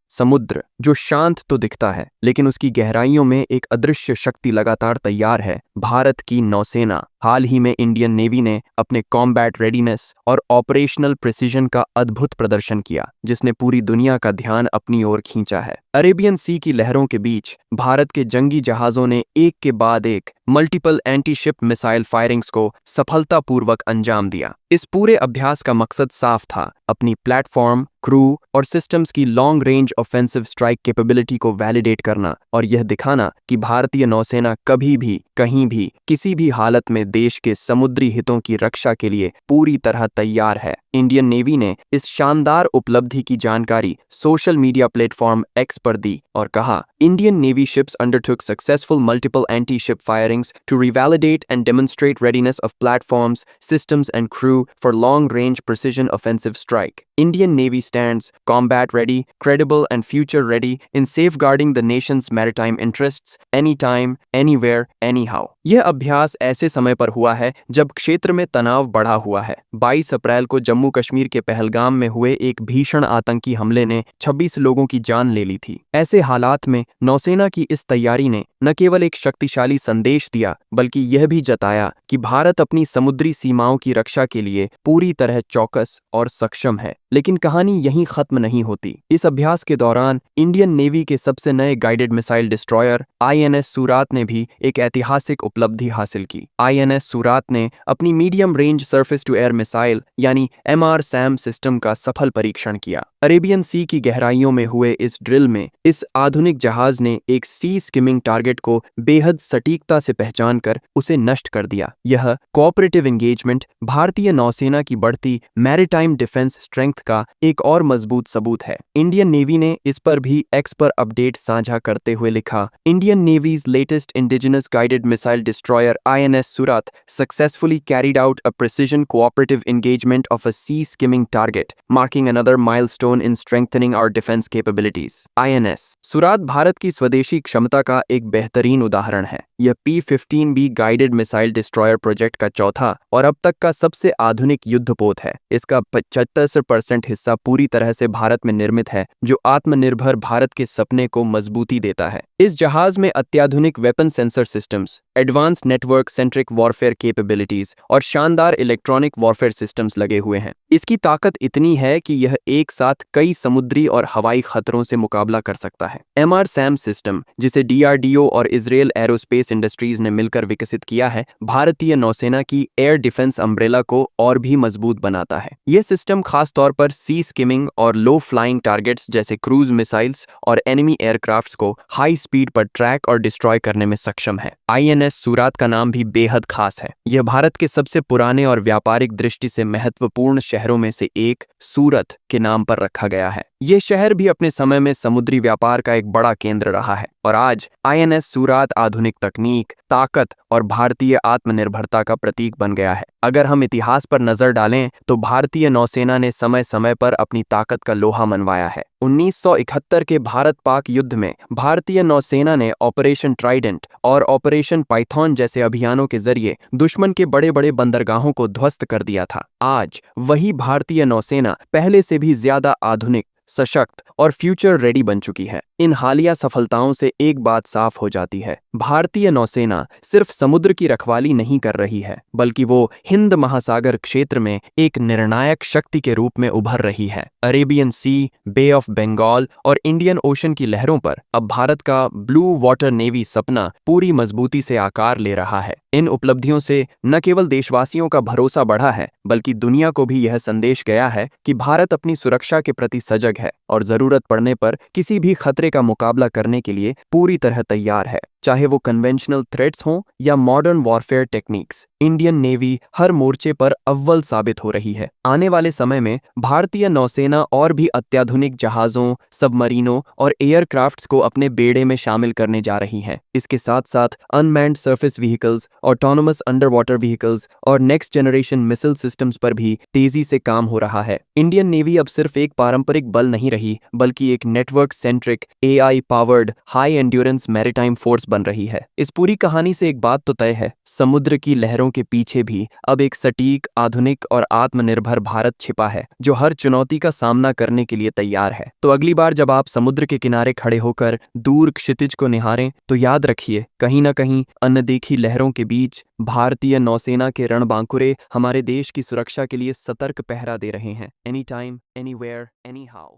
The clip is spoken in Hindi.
समुद्र जो शांत तो दिखता है लेकिन उसकी गहराइयों में एक अदृश्य शक्ति लगातार तैयार है। भारत की नौसेना। हाल ही में इंडियन नेवी ने अपने कॉम्बैट रेडीनेस और ऑपरेशनल प्रिसीजन का अद्भुत प्रदर्शन किया, जिसने पूरी दुनिया का ध्यान अपनी ओर खींचा है। अरेबियन सी की लहरों के बीच भारत के जंगी जहाजों ने एक के बाद एक multiple anti ship missile firings को सफलतापूर्वक अंजाम दिया। इस पूरे अभ्यास का मकसद साफ था, अपनी प्लेटफॉर्म, क्रू और सिस्टम्स की long range offensive strike capability को वैलिडेट करना और यह दिखाना कि भारतीय नौसेना कभी भी, कहीं भी, किसी भी हालत में देश के समुद्री हितों की रक्षा के लिए पूरी तरह तैयार है। इंडियन नेवी ने इस शानदार उपलब्धि की जानकारी सोशल मीडिया प्लेटफॉर्म एक्स पर दी और कहा, Indian navy ships undertook successful multiple anti-ship firings to revalidate and demonstrate readiness of platforms, systems and crew for long-range precision offensive strike. Indian Navy stands combat ready, credible and future ready in safeguarding the nation's maritime interests anytime, anywhere, anyhow. यह अभ्यास ऐसे समय पर हुआ है जब क्षेत्र में तनाव बढ़ा हुआ है। 22 अप्रैल को जम्मू कश्मीर के पहलगाम में हुए एक भीषण आतंकी हमले ने 26 लोगों की जान ले ली थी। ऐसे हालात में नौसेना की इस तैयारी ने न केवल एक शक्तिशाली संदेश दिया, बल्कि यह भी जताया कि भारत अपनी समुद्री सीमाओं की रक्षा के लिए पूरी तरह चौकस और सक्षम है। लेकिन कहानी यहीं खत्म नहीं होती। इस अभ्यास के दौरान इंडियन नेवी के सबसे नए guided missile destroyer INS Surat ने भी एक ऐतिहासिक उपलब्धि हासिल की। INS सूरात ने अपनी medium range surface to air missile यानी MRSAM सिस्टम का सफल परीक्षण किया। अरेबियन सी की गहराइयों में हुए इस ड्रिल में इस आधुनिक जहाज ने एक सी स्किमिंग टारगेट को बेहद सटीकता से पहचान कर उसे नष्ट कर दिया। यह कोऑपरेटिव एंगेजमेंट भारतीय नौसेना की बढ़ती मैरीटाइम डिफेंस स्ट्रेंथ का एक और मजबूत सबूत है। इंडियन नेवी ने इस पर भी एक्स पर अपडेट साझा करते हुए लिखा, Indian navy's latest indigenous guided missile destroyer INS Surat successfully carried out a precision cooperative engagement of a sea skimming target, marking another milestone in strengthening our defence capabilities. INS Surat Bharat की स्वदेशी क्षमता का एक बेहतरीन उदाहरण है। यह P-15B guided missile destroyer project का चौथा और अब तक का सबसे आधुनिक युद्धपोत है। इसका 75% हिस्सा पूरी तरह से भारत में निर्मित है, जो आत्मनिर्भर भारत के सपने को मजबूती देता है। इस जहाज में अत्याधुनिक weapon sensor systems, advance network centric warfare capabilities और शानदार इलेक्ट्रॉनिक वॉरफेयर सिस्टम्स लगे हुए हैं। इसकी ताकत इतनी है कि यह एक साथ कई समुद्री और हवाई खतरों से मुकाबला कर सकता है। MRSAM सिस्टम, जिसे DRDO और इजरायल एरोस्पेस इंडस्ट्रीज ने मिलकर विकसित किया है, भारतीय नौसेना की एयर डिफेंस अम्ब्रेला को और भी मजबूत बनाता है। यह सिस्टम खास तौर पर सी स्किमिंग और लो फ्लाइंग टारगेट्स जैसे क्रूज मिसाइल्स और एनिमी एयरक्राफ्ट्स को हाई स्पीड पर ट्रैक और डिस्ट्रॉय करने में सक्षम है। INS सूरत का नाम भी बेहद खास है। यह भारत के सबसे पुराने और व्यापारिक दृष्टि से महत्वपूर्ण शहरों में से एक सूरत के नाम पर रखा गया है। यह शहर भी अपने समय में समुद्री व्यापार का एक बड़ा केंद्र रहा है और आज INS सूरत आधुनिक तकनीक, ताकत और भारतीय आत्मनिर्भरता का प्रतीक बन गया है। अगर हम इतिहास पर नजर डालें तो भारतीय नौसेना ने समय समय पर अपनी ताकत का लोहा मनवाया है। 1971 के भारत-पाक युद्ध में भारतीय नौसेना ने ऑपरेशन ट्राइडेंट और ऑपरेशन पाइथॉन जैसे अभियानों के जरिए दुश्मन के बड़े-बड़े बंदरगाहों को ध्वस्त कर दिया था। आज वही भारतीय नौसेना पहले से भी ज्यादा आधुनिक, सशक्त और फ्यूचर रेडी बन चुकी है। इन हालिया सफलताओं से एक बात साफ हो जाती है, भारतीय नौसेना सिर्फ समुद्र की रखवाली नहीं कर रही है, बल्कि वो हिंद महासागर क्षेत्र में एक निर्णायक शक्ति के रूप में उभर रही है। Arabian sea, bay of Bengal और इंडियन ओशन की लहरों पर अब भारत का ब्लू वाटर नेवी सपना पूरी मजबूती से आकार ले रहा है। इन उपलब्धियों से न केवल देशवासियों का भरोसा बढ़ा है, बल्कि दुनिया को भी यह संदेश गया है कि भारत अपनी सुरक्षा के प्रति सजग है और जरूरत पड़ने पर किसी भी खतरे का मुकाबला करने के लिए पूरी तरह तैयार है, चाहे वो कन्वेंशनल थ्रेट्स हों या modern warfare techniques. Indian Navy हर मोर्चे पर अव्वल साबित हो रही है। आने वाले समय में भारतीय नौसेना और भी अत्याधुनिक जहाजों, सबमरीनों और एयरक्राफ्ट्स को अपने बेड़े में शामिल करने जा रही है। इसके साथ साथ unmanned surface vehicles, autonomous under water vehicles और नेक्स्ट जनरेशन मिसाइल सिस्टम्स पर भी तेजी से काम हो रहा है। इंडियन नेवी अब सिर्फ एक पारंपरिक बल नहीं रही, बल्कि एक network centric AI powered high endurance maritime force बन रही है। इस पूरी कहानी से एक बात तो तय है, समुद्र की लहरों के पीछे भी अब एक सटीक, आधुनिक और आत्मनिर्भर भारत छिपा है, जो हर चुनौती का सामना करने के लिए तैयार है। तो अगली बार जब आप समुद्र के किनारे खड़े होकर दूर क्षितिज को निहारें, तो याद रखिए, कहीं ना कहीं अनदेखी लहरों के बीच भारतीय नौसेना के रणबांकुरे हमारे देश की सुरक्षा के लिए सतर्क पहरा दे रहे हैं। Any time, anywhere, any how.